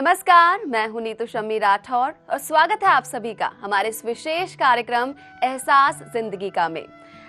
नमस्कार, मैं हूं नीतू शम्मी राठौर और स्वागत है आप सभी का हमारे इस विशेष कार्यक्रम एहसास जिंदगी का में।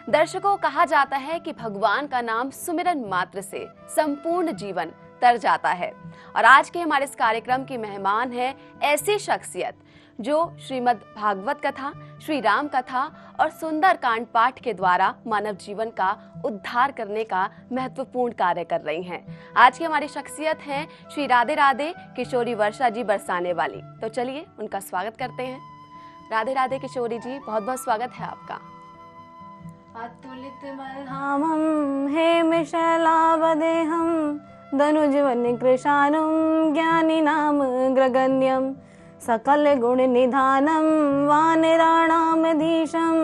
दर्शकों, कहा जाता है कि भगवान का नाम सुमिरन मात्र से संपूर्ण जीवन तर जाता है। और आज के हमारे इस कार्यक्रम की मेहमान है ऐसी शख्सियत जो श्रीमद् भागवत कथा, श्री राम कथा और सुंदर कांड पाठ के द्वारा मानव जीवन का उद्धार करने का महत्वपूर्ण कार्य कर रही हैं। आज की हमारी शख्सियत हैं श्री राधे राधे किशोरी वर्षा जी बरसाने वाली। तो चलिए उनका स्वागत करते हैं। राधे राधे किशोरी जी, बहुत बहुत स्वागत है आपका। अतुलित बलधामं हेमशैलावदेहं धनुजवन्य कृशानं ज्ञानिनाम ग्रगण्यं सकल गुण निधानं वानराणामधीशं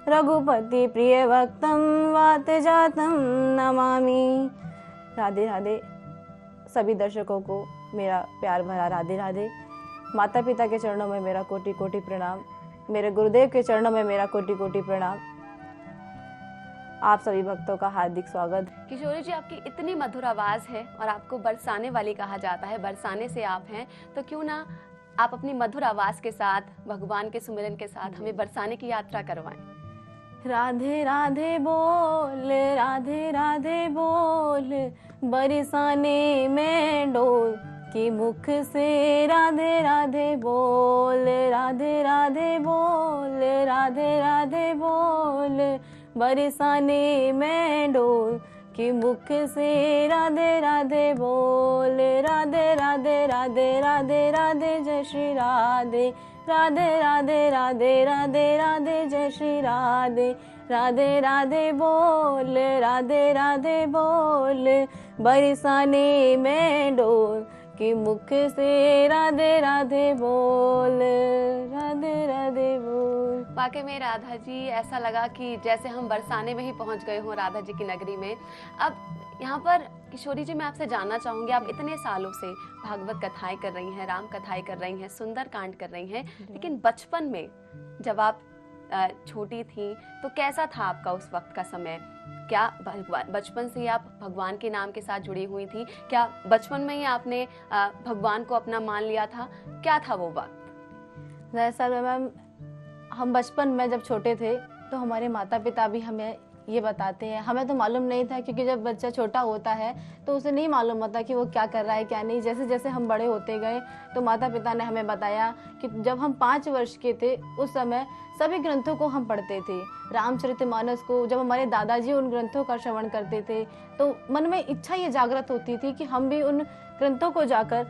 रघुपति प्रिय भक्तं वात जातं नमामि। राधे राधे सभी दर्शकों को मेरा प्यार भरा राधे राधे। माता पिता के चरणों में मेरा कोटि कोटि प्रणाम, मेरे गुरुदेव के चरणों में मेरा कोटि कोटि प्रणाम। आप सभी भक्तों का हार्दिक स्वागत। किशोरी जी, आपकी इतनी मधुर आवाज है और आपको बरसाने वाली कहा जाता है, बरसाने से आप हैं, तो क्यों ना आप अपनी मधुर आवाज के साथ भगवान के सुमिरन के साथ हमें बरसाने की यात्रा करवाएं। राधे राधे बोल, राधे राधे बोल, बरसाने में डोल की मुख से राधे राधे बोल, राधे राधे बोल, राधे राधे बोल, बरसाने में डोल की मुख से राधे राधे बोल, राधे राधे राधे राधे राधे जय श्री राधे, राधे राधे राधे राधे राधे जय श्री राधे, राधे राधे बोल, राधे राधे बोल, बरसाने में डोल की मुख से राधे राधे बोल, राधे राधे बोल। वाकई में राधा जी, ऐसा लगा कि जैसे हम बरसाने में ही पहुंच गए हों राधा जी की नगरी में। अब यहाँ पर किशोरी जी, मैं आपसे जानना चाहूंगी, आप इतने सालों से भागवत कथाएं कर रही हैं, राम कथाएं कर रही हैं, सुंदर कांड कर रही हैं, लेकिन बचपन में जब आप छोटी थी तो कैसा था आपका उस वक्त का समय? क्या बचपन से ही आप भगवान के नाम के साथ जुड़ी हुई थी? क्या बचपन में ही आपने भगवान को अपना मान लिया था? क्या था वो वक्त? दरअसल मैम, हम बचपन में जब छोटे थे तो हमारे माता पिता भी हमें ये बताते हैं, हमें तो मालूम नहीं था क्योंकि जब बच्चा छोटा होता है तो उसे नहीं मालूम होता कि वो क्या कर रहा है क्या नहीं। जैसे जैसे हम बड़े होते गए तो माता पिता ने हमें बताया कि जब हम 5 वर्ष के थे उस समय सभी ग्रंथों को हम पढ़ते थे। रामचरितमानस को जब हमारे दादाजी उन ग्रंथों का श्रवण करते थे तो मन में इच्छा ये जागृत होती थी कि हम भी उन ग्रंथों को जाकर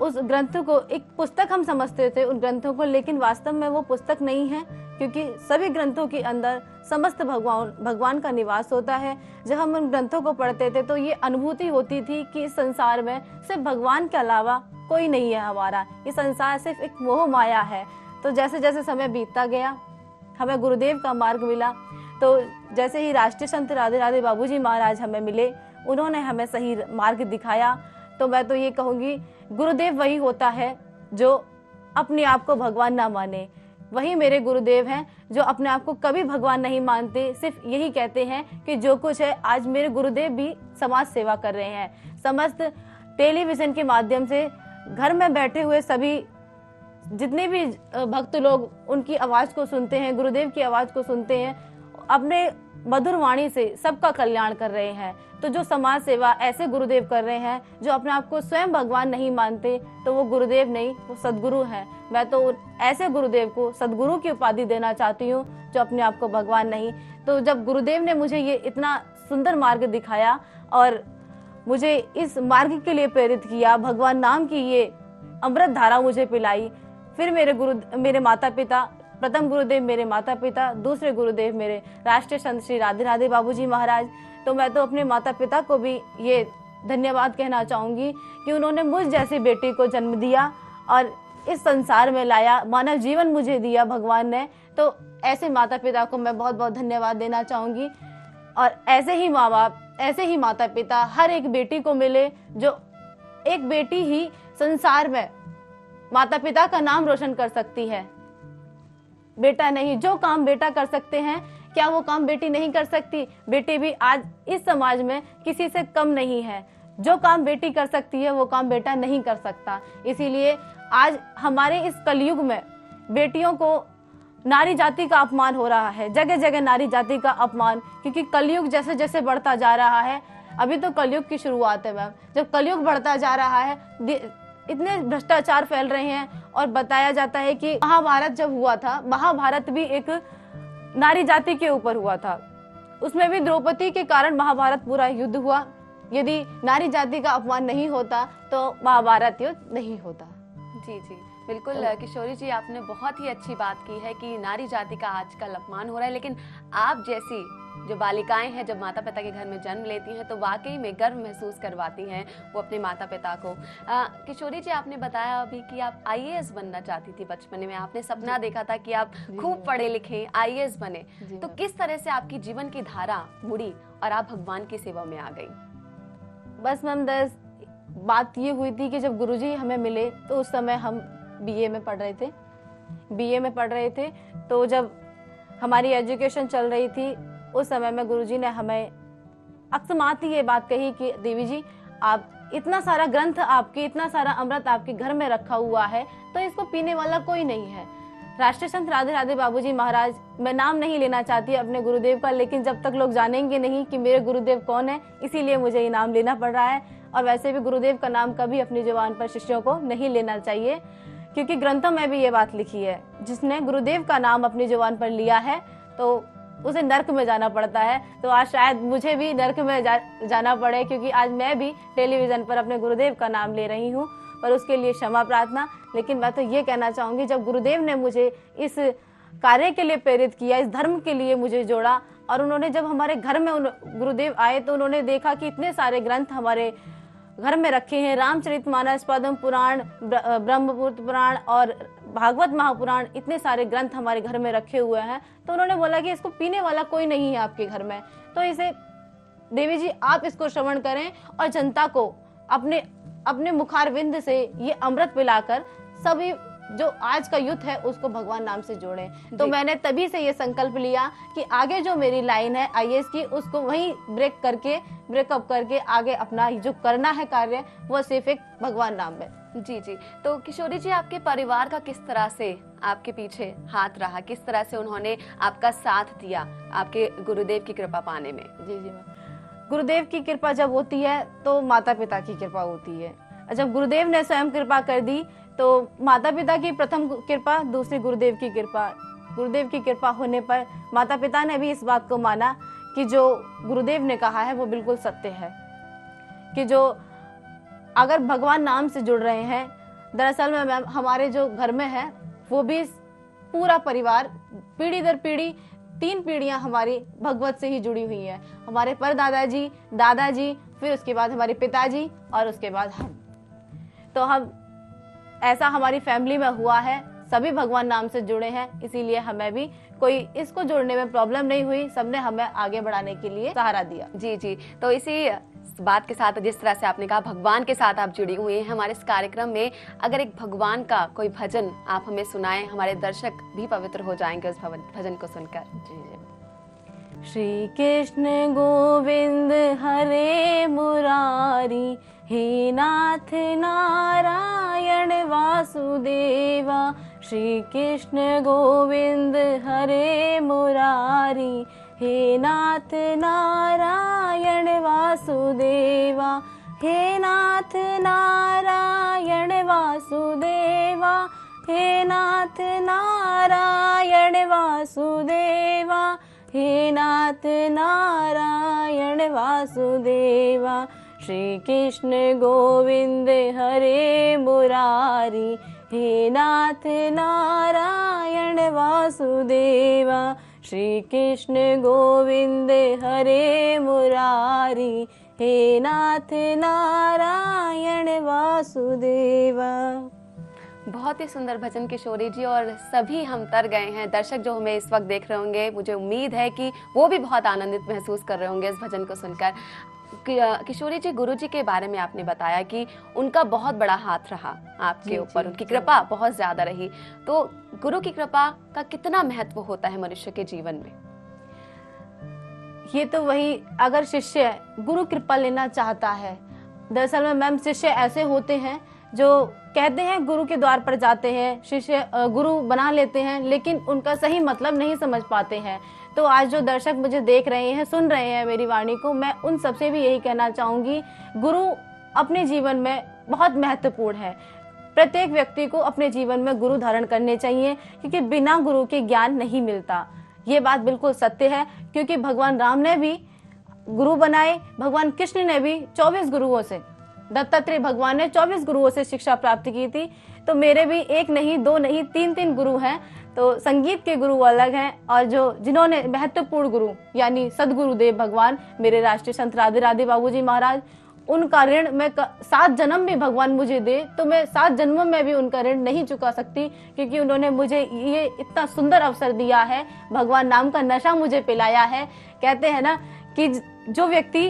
उस ग्रंथ को, एक पुस्तक हम समझते थे उन ग्रंथों को, लेकिन वास्तव में वो पुस्तक नहीं है क्योंकि सभी ग्रंथों के अंदर समस्त भगवान का निवास होता है। जब हम उन ग्रंथों को पढ़ते थे तो ये अनुभूति होती थी कि इस संसार में सिर्फ भगवान के अलावा कोई नहीं है हमारा, ये संसार सिर्फ एक मोह माया है। तो जैसे जैसे समय बीतता गया हमें गुरुदेव का मार्ग मिला। तो जैसे ही राष्ट्रीय संत राधे राधे बाबूजी महाराज हमें मिले, उन्होंने हमें सही मार्ग दिखाया। तो मैं तो ये कहूँगी, गुरुदेव वही होता है जो अपने आप को भगवान ना माने। वही मेरे गुरुदेव हैं जो अपने आप को कभी भगवान नहीं मानते, सिर्फ यही कहते हैं कि जो कुछ है। आज मेरे गुरुदेव भी समाज सेवा कर रहे हैं। समस्त टेलीविजन के माध्यम से घर में बैठे हुए सभी जितने भी भक्त लोग उनकी आवाज़ को सुनते हैं, गुरुदेव की आवाज़ को सुनते हैं, अपने मधुर वाणी से सबका कल्याण कर रहे हैं। तो जो समाज सेवा ऐसे गुरुदेव कर रहे हैं जो अपने आप को स्वयं भगवान नहीं मानते, तो वो गुरुदेव नहीं, वो सदगुरु हैं। मैं तो ऐसे गुरुदेव को सदगुरु की उपाधि देना चाहती हूँ जो अपने आप को भगवान नहीं। तो जब गुरुदेव ने मुझे ये इतना सुंदर मार्ग दिखाया और मुझे इस मार्ग के लिए प्रेरित किया, भगवान नाम की ये अमृत धारा मुझे पिलाई, फिर मेरे माता पिता, प्रथम गुरुदेव मेरे माता पिता, दूसरे गुरुदेव मेरे राष्ट्रीय संत श्री राधे राधे बाबूजी महाराज। तो मैं तो अपने माता पिता को भी ये धन्यवाद कहना चाहूँगी कि उन्होंने मुझ जैसी बेटी को जन्म दिया और इस संसार में लाया, मानव जीवन मुझे दिया भगवान ने। तो ऐसे माता पिता को मैं बहुत बहुत धन्यवाद देना चाहूँगी। और ऐसे ही माँ बाप, ऐसे ही माता पिता हर एक बेटी को मिले, जो एक बेटी ही संसार में माता पिता का नाम रोशन कर सकती है। बेटा नहीं, जो काम बेटा कर सकते हैं क्या वो काम बेटी नहीं कर सकती? बेटी भी आज इस समाज में किसी से कम नहीं है। जो काम बेटी कर सकती है वो काम बेटा नहीं कर सकता। इसीलिए आज हमारे इस कलयुग में बेटियों को नारी जाति का अपमान हो रहा है, जगह जगह नारी जाति का अपमान, क्योंकि कलयुग जैसे जैसे बढ़ता जा रहा है, अभी तो कलयुग की शुरुआत है मैम, जब कलयुग बढ़ता जा रहा है इतने भ्रष्टाचार फैल रहे हैं। और बताया जाता है कि महाभारत जब हुआ था, महाभारत भी एक नारी जाति के ऊपर हुआ था, उसमें भी द्रौपदी के कारण महाभारत पूरा युद्ध हुआ। यदि नारी जाति का अपमान नहीं होता तो महाभारत युद्ध नहीं होता। जी जी बिल्कुल किशोरी जी, आपने बहुत ही अच्छी बात की है कि नारी जाति का आजकल अपमान हो रहा है, लेकिन आप जैसी जो बालिकाएं हैं जब माता पिता के घर में जन्म लेती हैं तो वाकई में गर्व महसूस करवाती हैं वो अपने माता पिता को। किशोरी जी, आपने बताया अभी कि आप आईएएस बनना चाहती थी बचपन में, आपने सपना देखा था कि आप खूब पढ़े लिखे आईएएस बने, तो किस तरह से आपकी जीवन की धारा मुड़ी और आप भगवान की सेवा में आ गई? बस मैम बात ये हुई थी कि जब गुरुजी हमें मिले तो उस समय हम बीए में पढ़ रहे थे, तो जब हमारी एजुकेशन चल रही थी उस समय में गुरुजी ने हमें अक्समात ही ये बात कही कि देवी जी, आप इतना सारा ग्रंथ आपके, इतना सारा अमृत आपके घर में रखा हुआ है तो इसको पीने वाला कोई नहीं है। राष्ट्रीय संत राधे राधे बाबूजी महाराज, मैं नाम नहीं लेना चाहती अपने गुरुदेव का, लेकिन जब तक लोग जानेंगे नहीं कि मेरे गुरुदेव कौन है, इसीलिए मुझे ये नाम लेना पड़ रहा है। और वैसे भी गुरुदेव का नाम कभी अपनी जुबान पर शिष्यों को नहीं लेना चाहिए, क्योंकि ग्रंथों में भी ये बात लिखी है, जिसने गुरुदेव का नाम अपनी जुबान पर लिया है तो उसे नर्क में जाना पड़ता है। तो आज शायद मुझे भी नर्क में जाना पड़े, क्योंकि आज मैं भी टेलीविजन पर अपने गुरुदेव का नाम ले रही हूँ, पर उसके लिए क्षमा प्रार्थना। लेकिन मैं तो ये कहना चाहूँगी, जब गुरुदेव ने मुझे इस कार्य के लिए प्रेरित किया, इस धर्म के लिए मुझे जोड़ा, और उन्होंने जब हमारे घर में गुरुदेव आए तो उन्होंने देखा कि इतने सारे ग्रंथ हमारे घर में रखे हैं, रामचरितमानस, पद्म पुराण, ब्रह्मपुत्र पुराण और भागवत महापुराण, इतने सारे ग्रंथ हमारे घर में रखे हुए हैं, तो उन्होंने बोला कि इसको पीने वाला कोई नहीं है आपके घर में, तो इसे देवी जी आप इसको श्रवण करें और जनता को अपने मुखारविंद से ये अमृत पिलाकर सभी जो आज का युद्ध है उसको भगवान नाम से जोड़ें। तो मैंने तभी से ये संकल्प लिया कि आगे जो मेरी लाइन है आईएएस की, उसको वहीं ब्रेकअप करके आगे अपना जो करना है कार्य वो सिर्फ एक भगवान नाम में। जी जी, तो किशोरी जी, आपके परिवार का किस तरह से आपके पीछे हाथ रहा, किस तरह से उन्होंने आपका साथ दिया आपके गुरुदेव की कृपा पाने में? जी जी, गुरुदेव की कृपा जब होती है तो माता पिता की कृपा होती है। जब गुरुदेव ने स्वयं कृपा कर दी तो माता पिता की प्रथम कृपा, दूसरी गुरुदेव की कृपा। गुरुदेव की कृपा होने पर माता पिता ने भी इस बात को माना कि जो गुरुदेव ने कहा है वो बिल्कुल सत्य है, कि जो अगर भगवान नाम से जुड़ रहे हैं, दरअसल में मैम हमारे जो घर में है वो भी पूरा परिवार पीढ़ी दर पीढ़ी 3 पीढ़ियां हमारी भगवत से ही जुड़ी हुई हैं। हमारे परदादाजी, दादाजी, फिर उसके बाद हमारे पिताजी और उसके बाद हम। तो हम ऐसा हमारी फैमिली में हुआ है, सभी भगवान नाम से जुड़े हैं, इसीलिए हमें भी कोई इसको जोड़ने में प्रॉब्लम नहीं हुई, सबने हमें आगे बढ़ाने के लिए सहारा दिया। जी जी, तो इसी बात के साथ, जिस तरह से आपने कहा भगवान के साथ आप जुड़ी हुई हैं हमारे इस कार्यक्रम में, अगर एक भगवान का कोई भजन आप हमें सुनाएं, हमारे दर्शक भी पवित्र हो जाएंगे उस भजन को सुनकर। जी जी। श्री कृष्ण गोविंद हरे मुरारी, हे नाथ नारायण वासुदेवा। श्री कृष्ण गोविंद हरे मुरारी, हे नाथ नारायण वासुदेवा। हे नाथ नारायण वासुदेवा, हे नाथ नारायण वासुदेवा, हे नाथ नारायण वासुदेवा। श्री कृष्ण गोविंद हरे मुरारी, हे नाथ नारायण वासुदेवा। श्री कृष्ण गोविंद हरे मुरारी, हे नाथ नारायण वासुदेवा। बहुत ही सुंदर भजन किशोरी जी, और सभी हम तर गए हैं। दर्शक जो हमें इस वक्त देख रहे होंगे, मुझे उम्मीद है कि वो भी बहुत आनंदित महसूस कर रहे होंगे इस भजन को सुनकर। किशोरी जी, गुरु जी के बारे में आपने बताया कि उनका बहुत बड़ा हाथ रहा आपके ऊपर, उनकी कृपा बहुत ज्यादा रही। तो गुरु की कृपा का कितना महत्व होता है मनुष्य के जीवन में? ये तो वही, अगर शिष्य गुरु कृपा लेना चाहता है, दरअसल में मैम शिष्य ऐसे होते हैं जो कहते हैं गुरु के द्वार पर जाते हैं, शिष्य गुरु बना लेते हैं, लेकिन उनका सही मतलब नहीं समझ पाते हैं। तो आज जो दर्शक मुझे देख रहे हैं, सुन रहे हैं मेरी वाणी को, मैं उन सबसे भी यही कहना चाहूंगी, गुरु अपने जीवन में बहुत महत्वपूर्ण है। प्रत्येक व्यक्ति को अपने जीवन में गुरु धारण करने चाहिए, क्योंकि बिना गुरु के ज्ञान नहीं मिलता। ये बात बिल्कुल सत्य है, क्योंकि भगवान राम ने भी गुरु बनाए, भगवान कृष्ण ने भी 24 गुरुओं से, दत्तात्रेय भगवान ने 24 गुरुओं से शिक्षा प्राप्त की थी। तो मेरे भी एक नहीं, दो नहीं, तीन गुरु हैं। तो संगीत के गुरु अलग हैं, और जिन्होंने महत्वपूर्ण गुरु यानी सदगुरुदेव भगवान मेरे राष्ट्रीय संत राधे राधे बाबूजी महाराज, उनका ऋण मैं 7 जन्म भी भगवान मुझे दे तो मैं 7 जन्मों में भी उनका ऋण नहीं चुका सकती, क्योंकि उन्होंने मुझे ये इतना सुंदर अवसर दिया है, भगवान नाम का नशा मुझे पिलाया है। कहते हैं ना कि जो व्यक्ति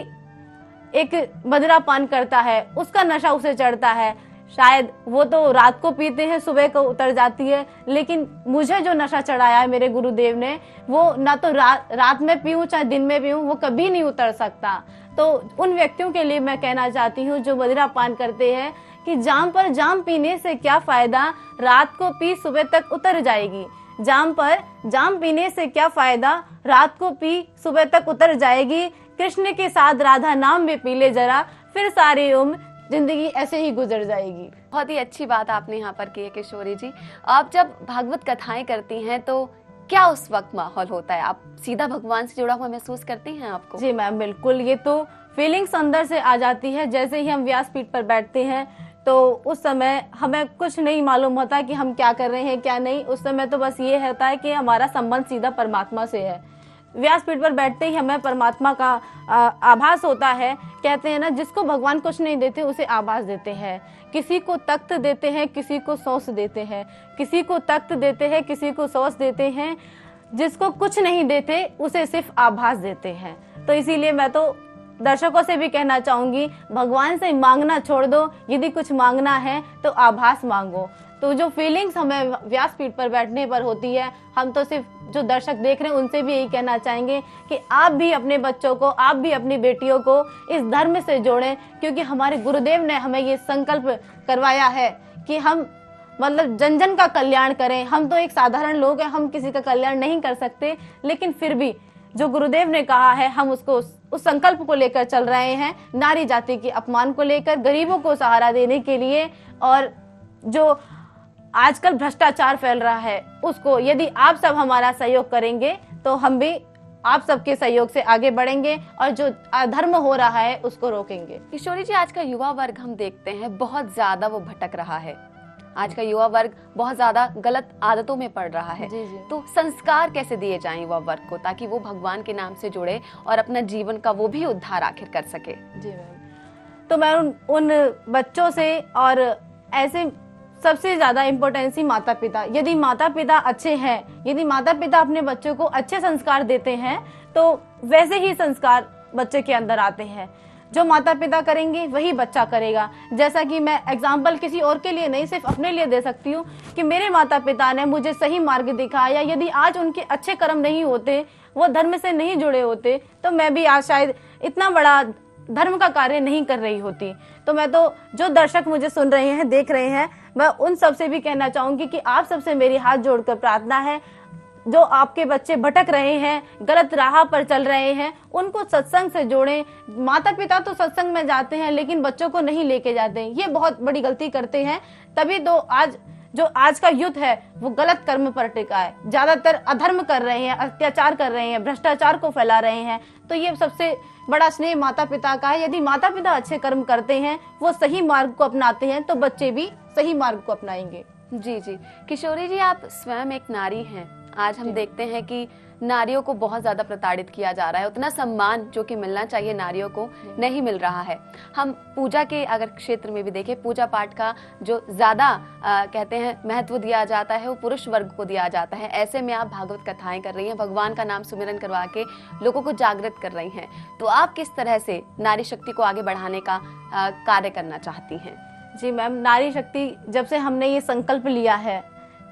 एक मदिरा पान करता है उसका नशा उसे चढ़ता है, शायद वो तो रात को पीते हैं, सुबह को उतर जाती है, लेकिन मुझे जो नशा चढ़ाया है मेरे गुरुदेव ने, वो ना तो रात में पीऊं चाहे दिन में पीऊं, वो कभी नहीं उतर सकता। तो उन व्यक्तियों के लिए मैं कहना चाहती हूँ जो मदिरा पान करते हैं कि जाम पर जाम पीने से क्या फायदा, रात को पी सुबह तक उतर जाएगी। जाम पर जाम पीने से क्या फायदा, रात को पी सुबह तक उतर जाएगी। कृष्ण के साथ राधा नाम भी पी ले जरा, फिर सारी उम्र जिंदगी ऐसे ही गुजर जाएगी। बहुत ही अच्छी बात आपने यहाँ पर की है किशोरी जी। आप जब भागवत कथाएं करती हैं तो क्या उस वक्त माहौल होता है? आप सीधा भगवान से जुड़ा हुआ महसूस करती हैं आपको? जी मैम बिल्कुल, ये तो फीलिंग्स अंदर से आ जाती है। जैसे ही हम व्यासपीठ पर बैठते हैं तो उस समय हमें कुछ नहीं मालूम होता कि हम क्या कर रहे हैं क्या नहीं। उस समय तो बस ये होता है कि हमारा संबंध सीधा परमात्मा से है। व्यासपीठ पर बैठते ही हमें परमात्मा का आभास होता है। कहते हैं ना, जिसको भगवान कुछ नहीं देते उसे आभास देते हैं। किसी को तख्त देते हैं, किसी को सौंस देते हैं, किसी को तख्त देते हैं, किसी को सौंस देते हैं। जिसको कुछ नहीं देते उसे सिर्फ आभास देते हैं। तो इसीलिए मैं तो दर्शकों से भी कहना चाहूंगी, भगवान से मांगना छोड़ दो, यदि कुछ मांगना है तो आभास मांगो। तो जो फीलिंग्स हमें व्यासपीठ पर बैठने पर होती है, हम तो सिर्फ जो दर्शक देख रहे हैं उनसे भी यही कहना चाहेंगे कि आप भी अपने बच्चों को, आप भी अपनी बेटियों को इस धर्म से जोड़ें, क्योंकि हमारे गुरुदेव ने हमें ये संकल्प करवाया है कि हम मतलब जन जन का कल्याण करें। हम तो एक साधारण लोग हैं, हम किसी का कल्याण नहीं कर सकते, लेकिन फिर भी जो गुरुदेव ने कहा है हम उसको उस संकल्प को लेकर चल रहे हैं, नारी जाति के अपमान को लेकर, गरीबों को सहारा देने के लिए। और जो आजकल भ्रष्टाचार फैल रहा है उसको यदि आप सब हमारा सहयोग करेंगे तो हम भी आप सबके सहयोग से आगे बढ़ेंगे और जो अधर्म हो रहा है उसको रोकेंगे। किशोरी जी, आज का युवा वर्ग हम देखते हैं बहुत ज्यादा वो भटक रहा है। आज का युवा वर्ग बहुत ज्यादा गलत आदतों में पड़ रहा है। जी जी। तो संस्कार कैसे दिए जाएं युवा वर्ग को, ताकि वो भगवान के नाम से जुड़े और अपना जीवन का वो भी उद्धार आखिर कर सके? जी मैम, तो मैं उन बच्चों से, और ऐसे सबसे ज्यादा इम्पोर्टेंस ही माता पिता, यदि माता पिता अच्छे हैं, यदि माता पिता अपने बच्चों को अच्छे संस्कार देते हैं तो वैसे ही संस्कार बच्चे के अंदर आते हैं। जो माता पिता करेंगे वही बच्चा करेगा। जैसा कि मैं एग्जाम्पल किसी और के लिए नहीं, सिर्फ अपने लिए दे सकती हूँ कि मेरे माता पिता ने मुझे सही मार्ग दिखाया। यदि आज उनके अच्छे कर्म नहीं होते, वो धर्म से नहीं जुड़े होते, तो मैं भी आज शायद इतना बड़ा धर्म का कार्य नहीं कर रही होती। तो मैं तो जो दर्शक मुझे सुन रहे हैं, देख रहे हैं, मैं उन सबसे भी कहना चाहूंगी कि आप सबसे मेरी हाथ जोड़कर प्रार्थना है, जो आपके बच्चे भटक रहे हैं, गलत राह पर चल रहे हैं, उनको सत्संग से जोड़ें। माता पिता तो सत्संग में जाते हैं लेकिन बच्चों को नहीं लेके जाते हैं, ये बहुत बड़ी गलती करते हैं। तभी तो आज का युद्ध है वो गलत कर्म पर टिका है। ज्यादातर अधर्म कर रहे हैं, अत्याचार कर रहे हैं, भ्रष्टाचार को फैला रहे हैं। तो ये सबसे बड़ा स्नेह माता पिता का है। यदि माता पिता अच्छे कर्म करते हैं, वो सही मार्ग को अपनाते हैं, तो बच्चे भी सही मार्ग को अपनाएंगे। जी जी। किशोरी जी, आप स्वयं एक नारी हैं। आज हम देखते हैं कि नारियों को बहुत ज्यादा प्रताड़ित किया जा रहा है, उतना सम्मान जो कि मिलना चाहिए नारियों को नहीं मिल रहा है। हम पूजा के अगर क्षेत्र में भी देखें, पूजा पाठ का जो ज्यादा कहते हैं महत्व दिया जाता है वो पुरुष वर्ग को दिया जाता है। ऐसे में आप भागवत कथाएं कर रही हैं, भगवान का नाम सुमिरन करवा के लोगों को जागृत कर रही हैं, तो आप किस तरह से नारी शक्ति को आगे बढ़ाने का कार्य करना चाहती हैं? जी मैम, नारी शक्ति जब से हमने ये संकल्प लिया है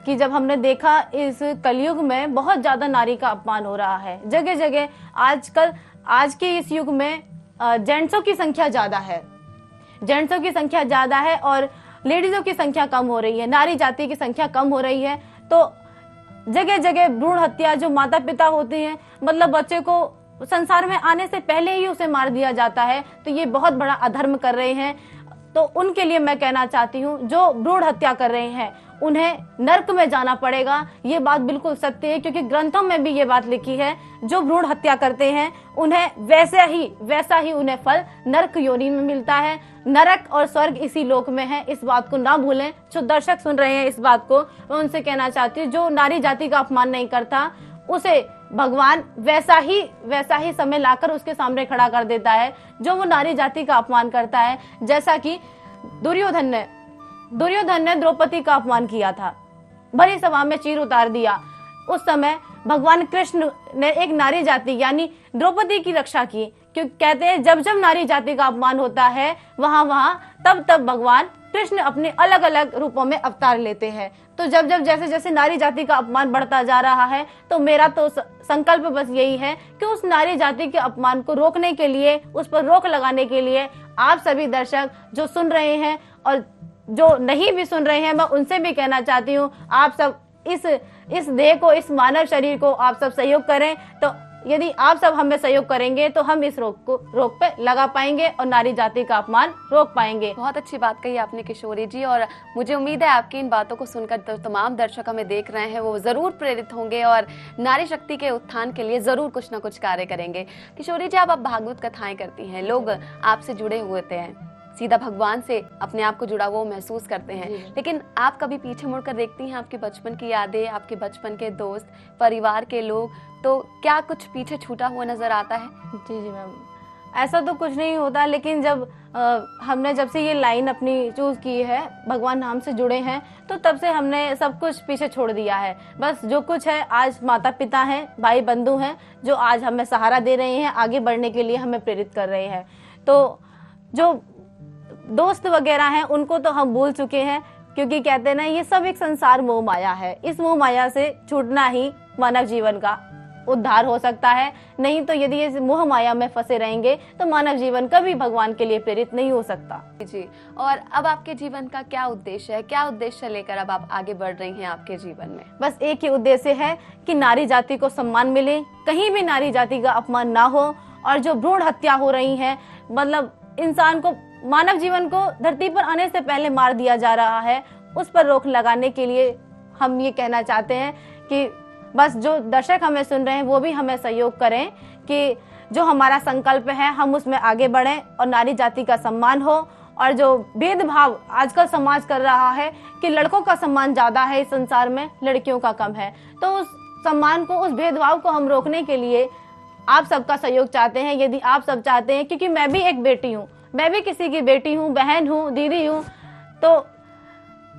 कि जब हमने देखा इस कलयुग में बहुत ज्यादा नारी का अपमान हो रहा है जगह जगह, आज के इस युग में जेंट्सों की संख्या ज्यादा है, जेंट्सों की संख्या ज्यादा है और लेडीजों की संख्या कम हो रही है, नारी जाति की संख्या कम हो रही है। तो जगह जगह भ्रूण हत्या, जो माता पिता होते हैं, मतलब बच्चे को संसार में आने से पहले ही उसे मार दिया जाता है, तो ये बहुत बड़ा अधर्म कर रहे हैं। तो उनके लिए मैं कहना चाहती हूँ, जो भ्रूण हत्या कर रहे हैं उन्हें नर्क में जाना पड़ेगा। ये बात बिल्कुल सत्य है, क्योंकि ग्रंथों में भी ये बात लिखी है, जो भ्रूण हत्या करते हैं उन्हें वैसा ही उन्हें फल नर्क योनि में मिलता है। नरक और स्वर्ग इसी लोक में है, इस बात को ना भूलें। जो दर्शक सुन रहे हैं इस बात को, मैं उनसे कहना चाहती हूँ, जो नारी जाति का अपमान नहीं करता उसे भगवान वैसा ही समय लाकर उसके सामने खड़ा कर देता है जो वो नारी जाति का अपमान करता है। जैसा कि दुर्योधन ने द्रौपदी का अपमान किया था, भरी सभा में चीर उतार दिया। उस समय भगवान कृष्ण ने एक नारी जाति यानी द्रौपदी की रक्षा की, क्योंकि कहते हैं जब जब नारी जाति का अपमान होता है वहां तब भगवान कृष्ण अपने अलग अलग रूपों में अवतार लेते हैं। तो जब जैसे जैसे नारी जाति का अपमान बढ़ता जा रहा है, तो मेरा तो संकल्प बस यही है कि उस नारी जाति के अपमान को रोकने के लिए, उस पर रोक लगाने के लिए आप सभी दर्शक जो सुन रहे हैं और जो नहीं भी सुन रहे हैं, मैं उनसे भी कहना चाहती हूँ, आप सब इस देह को, इस मानव शरीर को आप सब सहयोग करें। तो यदि आप सब हमें सहयोग करेंगे तो हम इस रोक पे लगा पाएंगे और नारी जाति का अपमान रोक पाएंगे। बहुत अच्छी बात कही आपने किशोरी जी, और मुझे उम्मीद है आपकी इन बातों को सुनकर तो तमाम दर्शक हमें देख रहे हैं वो जरूर प्रेरित होंगे और नारी शक्ति के उत्थान के लिए जरूर कुछ ना कुछ कार्य करेंगे। किशोरी जी, आप भागवत कथाएं करती हैं, लोग आपसे जुड़े हुए थे, सीधा भगवान से अपने आप को जुड़ा हुआ महसूस करते हैं, लेकिन आप कभी पीछे मुड़कर देखती हैं आपके बचपन की यादें, आपके बचपन के दोस्त, परिवार के लोग, तो क्या कुछ पीछे छूटा हुआ नजर आता है? जी मैम, ऐसा तो कुछ नहीं होता, लेकिन हमने जब से ये लाइन अपनी चूज की है, भगवान नाम से जुड़े हैं, तो तब से हमने सब कुछ पीछे छोड़ दिया है। बस जो कुछ है, आज माता पिता हैं, भाई बंधु हैं, जो आज हमें सहारा दे रहे हैं, आगे बढ़ने के लिए हमें प्रेरित कर रहे हैं। तो जो दोस्त वगैरह हैं उनको तो हम भूल चुके हैं, क्योंकि कहते हैं ना, ये सब एक संसार मोह माया है। इस मोह माया से छूटना ही मानव जीवन का उद्धार हो सकता है, नहीं तो यदि इस मोह माया में फंसे रहेंगे तो मानव जीवन कभी भगवान के लिए प्रेरित नहीं हो सकता। जी, और अब आपके जीवन का क्या उद्देश्य है, क्या उद्देश्य लेकर अब आप आगे बढ़ रही हैं आपके जीवन में? बस एक ही उद्देश्य है कि नारी जाति को सम्मान मिले, कहीं भी नारी जाति का अपमान ना हो, और जो भ्रूण हत्या हो रही है, मतलब इंसान को, मानव जीवन को धरती पर आने से पहले मार दिया जा रहा है, उस पर रोक लगाने के लिए हम ये कहना चाहते हैं कि बस जो दर्शक हमें सुन रहे हैं वो भी हमें सहयोग करें कि जो हमारा संकल्प है हम उसमें आगे बढ़ें और नारी जाति का सम्मान हो। और जो भेदभाव आजकल समाज कर रहा है कि लड़कों का सम्मान ज्यादा है इस संसार में, लड़कियों का कम है, तो उस सम्मान को, उस भेदभाव को हम रोकने के लिए आप सबका सहयोग चाहते हैं। यदि आप सब चाहते हैं, क्योंकि मैं भी एक बेटी हूँ, मैं भी किसी की बेटी हूँ, बहन हूँ, दीदी हूँ, तो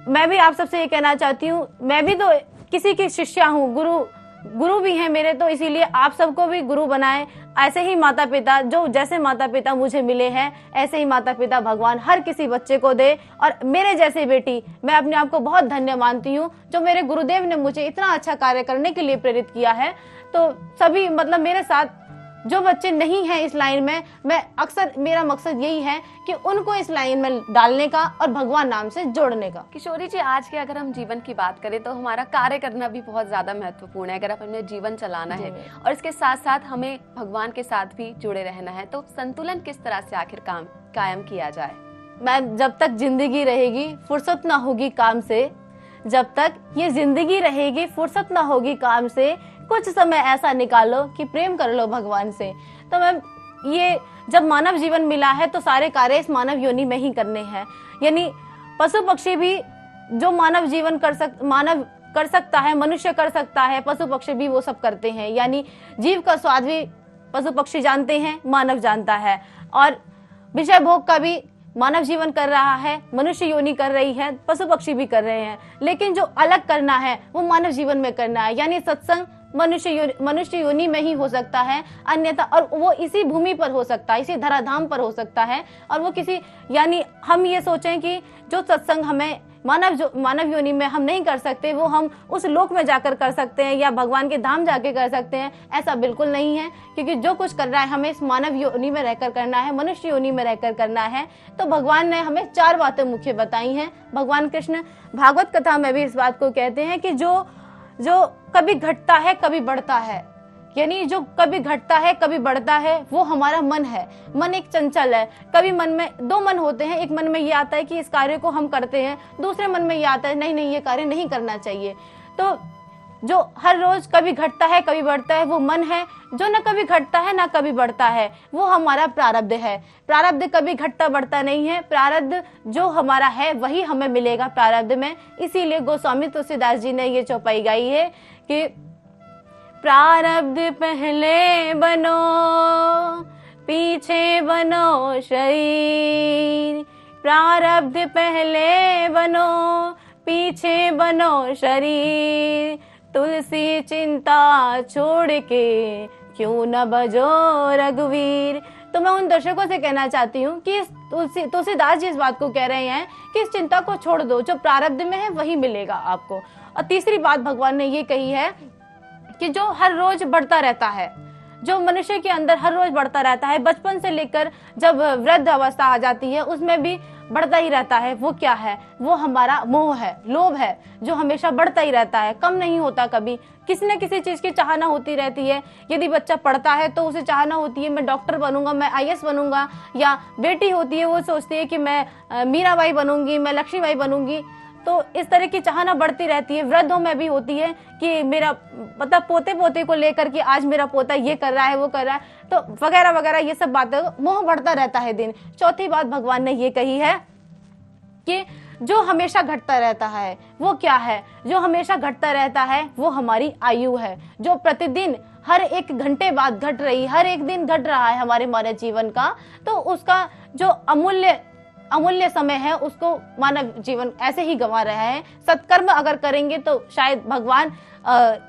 मैं भी आप सबसे ये कहना चाहती हूँ, मैं भी तो किसी की शिष्या हूँ, गुरु भी हैं मेरे, तो इसीलिए आप सबको भी गुरु बनाएं। ऐसे ही माता पिता, जो जैसे माता पिता मुझे मिले हैं, ऐसे ही माता पिता भगवान हर किसी बच्चे को दे। और मेरे जैसे बेटी, मैं अपने आप को बहुत धन्य मानती हूँ, जो मेरे गुरुदेव ने मुझे इतना अच्छा कार्य करने के लिए प्रेरित किया है। तो सभी, मतलब मेरे साथ जो बच्चे नहीं हैं इस लाइन में, मैं अक्सर, मेरा मकसद यही है कि उनको इस लाइन में डालने का और भगवान नाम से जोड़ने का। किशोरी जी, आज के अगर हम जीवन की बात करें तो हमारा कार्य करना भी बहुत ज्यादा महत्वपूर्ण है। अगर अपने जीवन चलाना है और इसके साथ साथ हमें भगवान के साथ भी जुड़े रहना है, तो संतुलन किस तरह से आखिर कायम किया जाए? मैं, जब तक जिंदगी रहेगी फुर्सत ना होगी काम से, जब तक ये जिंदगी रहेगी फुर्सत ना होगी काम से, कुछ समय ऐसा निकालो कि प्रेम कर लो भगवान से। तो मैं, ये जब मानव जीवन मिला है तो सारे कार्य इस मानव योनि में ही करने हैं। यानी पशु पक्षी भी जो मानव जीवन मानव कर सकता है, मनुष्य कर सकता है, पशु पक्षी भी वो सब करते हैं। यानी जीव का स्वाद भी पशु पक्षी जानते हैं, मानव जानता है, और विषय भोग का भी मानव जीवन कर रहा है, मनुष्य योनि कर रही है, पशु पक्षी भी कर रहे हैं। लेकिन जो अलग करना है वो मानव जीवन में करना है। यानी सत्संग मनुष्य योनि में ही हो सकता है, अन्यथा, और वो इसी भूमि पर हो सकता है, इसी धराधाम पर हो सकता है। और वो किसी, यानी हम ये सोचें कि जो सत्संग हमें मानव योनि में हम नहीं कर सकते वो हम उस लोक में जाकर कर सकते हैं या भगवान के धाम जाके कर सकते हैं, ऐसा बिल्कुल नहीं है। क्योंकि जो कुछ कर रहा है हमें इस मानव योनि में रहकर करना है, मनुष्य योनि में रहकर करना है। तो भगवान ने हमें 4 बातें मुख्य बताई हैं। भगवान कृष्ण भागवत कथा में भी इस बात को कहते हैं कि जो कभी घटता है कभी बढ़ता है, यानी जो कभी घटता है कभी बढ़ता है वो हमारा मन है। मन एक चंचल है। कभी मन में 2 मन होते हैं, एक मन में ये आता है कि इस कार्य को हम करते हैं, दूसरे मन में ये आता है नहीं ये कार्य नहीं करना चाहिए। तो जो हर रोज कभी घटता है कभी बढ़ता है वो मन है। जो ना कभी घटता है ना कभी बढ़ता है वो हमारा प्रारब्ध है। प्रारब्ध कभी घटता बढ़ता नहीं है। प्रारब्ध जो हमारा है वही हमें मिलेगा प्रारब्ध में। इसीलिए गोस्वामी तुलसीदास जी ने ये चौपाई गाई है कि प्रारब्ध पहले बनो पीछे बनो शरीर, प्रारब्ध पहले बनो पीछे बनो शरीर, तुलसी चिंता छोड़ के क्यों न बजो रघुवीर। तो मैं उन दर्शकों से कहना चाहती हूँ कि तुलसीदास जी इस बात को कह रहे हैं कि इस चिंता को छोड़ दो, जो प्रारब्ध में है वही मिलेगा आपको। और तीसरी बात भगवान ने ये कही है कि जो हर रोज बढ़ता रहता है, जो मनुष्य के अंदर हर रोज बढ़ता रहता है, बचपन से लेकर जब वृद्ध अवस्था आ जाती है उसमें भी बढ़ता ही रहता है, वो क्या है? वो हमारा मोह है, लोभ है, जो हमेशा बढ़ता ही रहता है, कम नहीं होता कभी। किसी न किसी चीज की चाहना होती रहती है। यदि बच्चा पढ़ता है तो उसे चाहना होती है मैं डॉक्टर बनूंगा, मैं आईएएस बनूंगा, या बेटी होती है वो सोचती है कि मैं मीराबाई बनूंगी, मैं लक्ष्मीबाई बनूंगी। तो इस तरह की चाहना बढ़ती रहती है। वृद्धों में भी होती है कि मेरा मतलब पोते पोते को लेकर कि आज मेरा पोता ये कर रहा है वो कर रहा है, तो वगैरह वगैरह ये सब बातें, मोह बढ़ता रहता है दिन। चौथी बात भगवान ने ये कही है कि जो हमेशा घटता रहता है वो क्या है? जो हमेशा घटता रहता है वो हमारी आयु है, जो प्रतिदिन हर 1 घंटे बाद घट रही, हर एक दिन घट रहा है हमारे मानव जीवन का। तो उसका जो अमूल्य समय है उसको मानव जीवन ऐसे ही गंवा रहा है। सत्कर्म अगर करेंगे तो शायद भगवान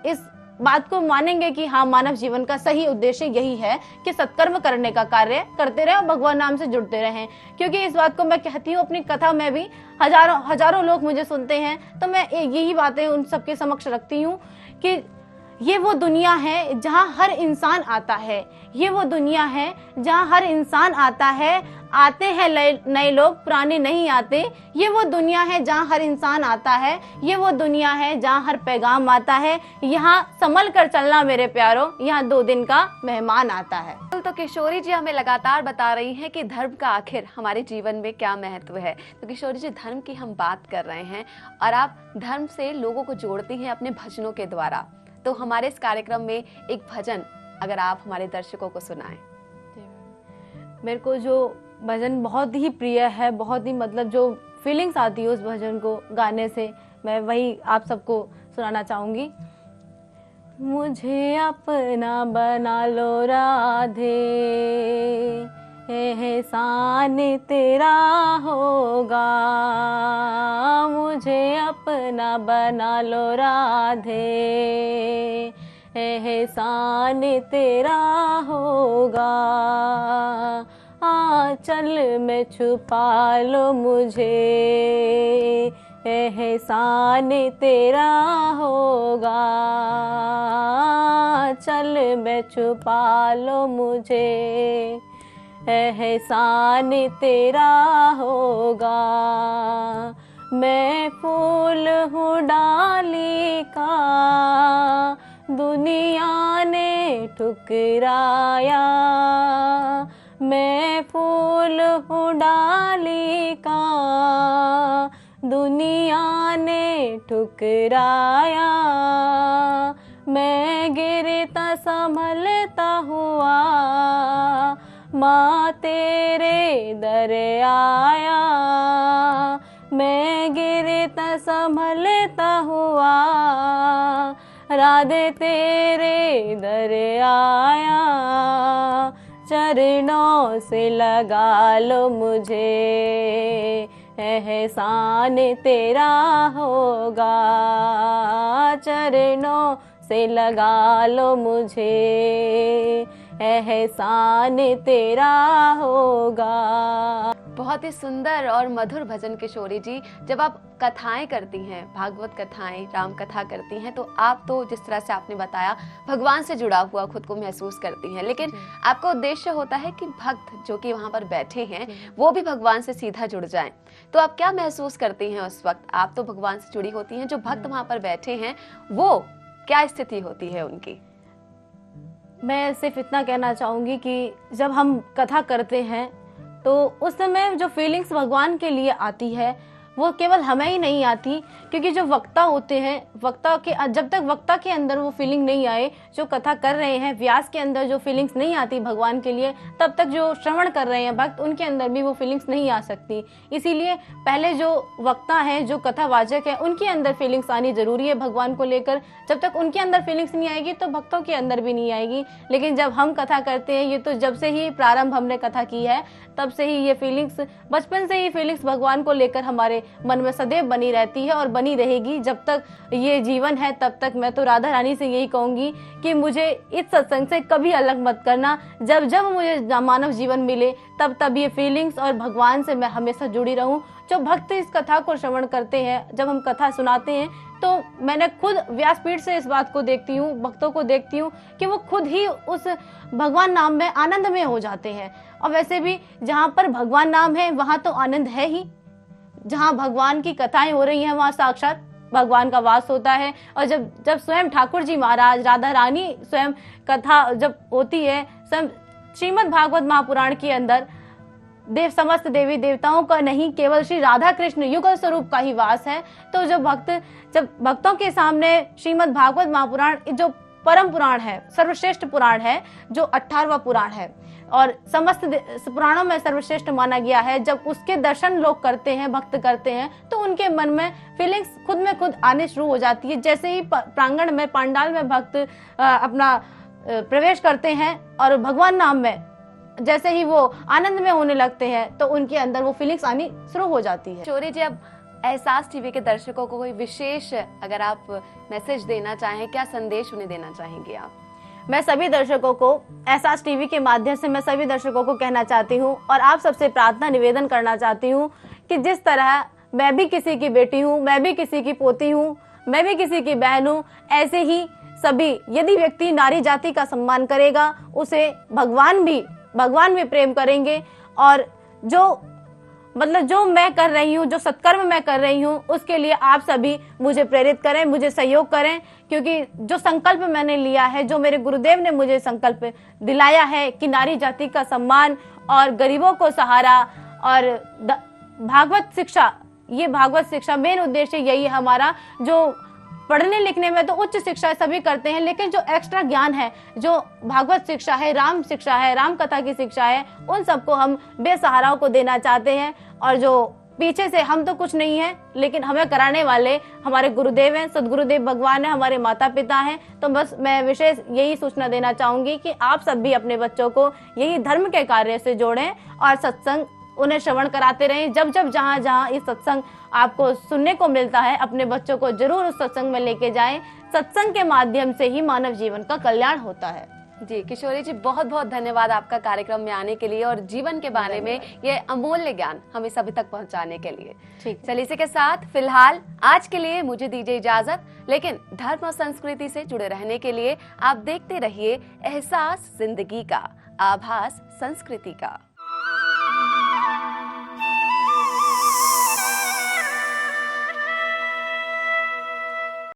इस बात को मानेंगे कि हाँ, मानव जीवन का सही उद्देश्य यही है कि सत्कर्म करने का कार्य करते रहे और भगवान नाम से जुड़ते रहें। क्योंकि इस बात को मैं कहती हूँ अपनी कथा में भी, हजारों लोग मुझे सुनते हैं, तो मैं यही बातें उन सबके समक्ष रखती हूँ कि ये वो दुनिया है जहाँ हर इंसान आता है। ये वो दुनिया है जहाँ हर इंसान आता है, आते हैं नए लोग, पुराने नहीं आते। ये वो दुनिया है जहाँ हर इंसान आता है। ये वो दुनिया है जहाँ हर पैगाम आता है। यहाँ संभल कर चलना मेरे प्यारो, यहाँ 2 दिन का मेहमान आता है। तो किशोरी जी हमें लगातार बता रही हैं कि धर्म का आखिर हमारे जीवन में क्या महत्व है। तो किशोरी जी, धर्म की हम बात कर रहे हैं और आप धर्म से लोगों को जोड़ती हैं अपने भजनों के द्वारा। तो हमारे इस कार्यक्रम में एक भजन अगर आप हमारे दर्शकों को सुनाएं। मेरे को जो भजन बहुत ही प्रिय है, बहुत ही मतलब जो फीलिंग्स आती है उस भजन को गाने से, मैं वही आप सबको सुनाना चाहूंगी। मुझे अपना बना लो राधे, एहसान तेरा होगा। मुझे अपना बना लो राधे, एहसान तेरा होगा। आंचल में छुपा लो मुझे, एहसान तेरा होगा। आंचल में छुपा लो मुझे, एहसान तेरा होगा। मैं फूल हूँ डाली का, दुनिया ने ठुकराया। मैं फूल हूँ डाली का, दुनिया ने ठुकराया। मैं गिरता संभलता हुआ, माँ तेरे दर आया। मैं गिरता संभलता हुआ, राधे तेरे दर आया। चरणों से लगा लो मुझे, एहसान तेरा होगा। चरणों से लगा लो मुझे, एहसान तेरा होगा। बहुत ही सुंदर और मधुर भजन किशोरी जी। जब आप कथाएं करती हैं, भागवत कथाएं, राम कथा करती हैं, तो आप तो जिस तरह से आपने बताया भगवान से जुड़ा हुआ खुद को महसूस करती हैं, लेकिन आपका उद्देश्य होता है कि भक्त जो कि वहां पर बैठे हैं वो भी भगवान से सीधा जुड़ जाएं। तो आप क्या महसूस करती हैं उस वक्त? आप तो भगवान से जुड़ी होती हैं, जो भक्त वहां पर बैठे हैं वो क्या स्थिति होती है उनकी? मैं सिर्फ इतना कहना चाहूंगी कि जब हम कथा करते हैं तो उस समय जो फीलिंग्स भगवान के लिए आती है वो केवल हमें ही नहीं आती, क्योंकि जो वक्ता होते हैं, वक्ता के जब तक वक्ता के अंदर वो फीलिंग नहीं आए, जो कथा कर रहे हैं व्यास के अंदर जो फीलिंग्स नहीं आती भगवान के लिए, तब तक जो श्रवण कर रहे हैं भक्त उनके अंदर भी वो फीलिंग्स नहीं आ सकती। इसीलिए पहले जो वक्ता है, जो कथावाचक है, उनके अंदर फीलिंग्स आनी जरूरी है भगवान को लेकर। जब तक उनके अंदर फीलिंग्स नहीं आएगी तो भक्तों के अंदर भी नहीं आएगी। लेकिन जब हम कथा करते हैं, ये तो जब से ही प्रारंभ हमने कथा की है तब से ही ये फीलिंग्स, बचपन से ही फीलिंग्स भगवान को लेकर हमारे मन में सदैव बनी रहती है और बनी रहेगी जब तक ये जीवन है तब तक। मैं तो राधा रानी से यही कहूंगी कि मुझे इस सत्संग से कभी अलग मत करना। जब जब मुझे मानव जीवन मिले तब तब ये फीलिंग्स और भगवान से मैं हमेशा जुड़ी रहूं। जो भक्त इस कथा को श्रवण करते हैं, जब हम कथा सुनाते हैं, तो मैंने खुद व्यासपीठ से इस बात को देखती हूँ, भक्तों को देखती हूँ कि वो खुद ही उस भगवान नाम में आनंद में हो जाते हैं। और वैसे भी जहाँ पर भगवान नाम है वहाँ तो आनंद है ही। जहाँ भगवान की कथाएं हो रही हैं वहाँ साक्षात भगवान का वास होता है। और जब जब स्वयं ठाकुर जी महाराज, राधा रानी स्वयं कथा जब होती है, स्वयं श्रीमद् भागवत महापुराण के अंदर देव समस्त देवी देवताओं का नहीं, केवल श्री राधा कृष्ण युगल स्वरूप का ही वास है। तो जब भक्तों के सामने श्रीमद् भागवत महापुराण जो परम पुराण है, सर्वश्रेष्ठ पुराण है, जो 18वां पुराण है और समस्त पुराणों में सर्वश्रेष्ठ माना गया है, जब उसके दर्शन लोग करते हैं, भक्त करते हैं, तो उनके मन में फीलिंग्स खुद में खुद आने शुरू हो जाती है। जैसे ही प्रांगण में, पंडाल में भक्त अपना प्रवेश करते हैं और भगवान नाम में जैसे ही वो आनंद में होने लगते हैं तो उनके अंदर वो फीलिंग्स आनी शुरू हो जाती है। किशोरी जी, अब एहसास टीवी के दर्शकों को कोई विशेष अगर आप मैसेज देना चाहें, क्या संदेश उन्हें देना चाहेंगे आप? मैं सभी दर्शकों को, एहसास टीवी के माध्यम से मैं सभी दर्शकों को कहना चाहती हूँ और आप सबसे प्रार्थना निवेदन करना चाहती हूँ कि जिस तरह मैं भी किसी की बेटी हूँ, मैं भी किसी की पोती हूँ, मैं भी किसी की बहन हूँ, ऐसे ही सभी, यदि व्यक्ति नारी जाति का सम्मान करेगा उसे भगवान भी प्रेम करेंगे। और जो मैं कर रही हूँ, जो सत्कर्म मैं कर रही हूँ, उसके लिए आप सभी मुझे प्रेरित करें, मुझे सहयोग करें, क्योंकि जो संकल्प मैंने लिया है, जो मेरे गुरुदेव ने मुझे संकल्प दिलाया है कि नारी जाति का सम्मान और गरीबों को सहारा और भागवत शिक्षा, ये भागवत शिक्षा मेन उद्देश्य यही है हमारा। जो पढ़ने लिखने में तो उच्च शिक्षा सभी करते हैं, लेकिन जो एक्स्ट्रा ज्ञान है, जो भागवत शिक्षा है, राम शिक्षा है, राम कथा की शिक्षा है, उन सबको हम बेसहाराओं को देना चाहते हैं। और जो पीछे से, हम तो कुछ नहीं है, लेकिन हमें कराने वाले हमारे गुरुदेव हैं, सदगुरुदेव भगवान है, हमारे माता पिता हैं। तो बस मैं विशेष यही सूचना देना चाहूंगी कि आप सब भी अपने बच्चों को यही धर्म के कार्य से जोड़ें और सत्संग उन्हें श्रवण कराते रहें। जब जहाँ जहाँ इस सत्संग आपको सुनने को मिलता है, अपने बच्चों को जरूर उस सत्संग में लेके जाएं। सत्संग के माध्यम से ही मानव जीवन का कल्याण होता है। जी किशोरी जी, बहुत बहुत धन्यवाद आपका कार्यक्रम में आने के लिए और जीवन के बारे में ये अमूल्य ज्ञान हमें सभी तक पहुंचाने के लिए। ठीक, चलिए इसी के साथ फिलहाल आज के लिए मुझे दीजिए इजाजत, लेकिन धर्म और संस्कृति से जुड़े रहने के लिए आप देखते रहिए एहसास जिंदगी का, आभास संस्कृति का।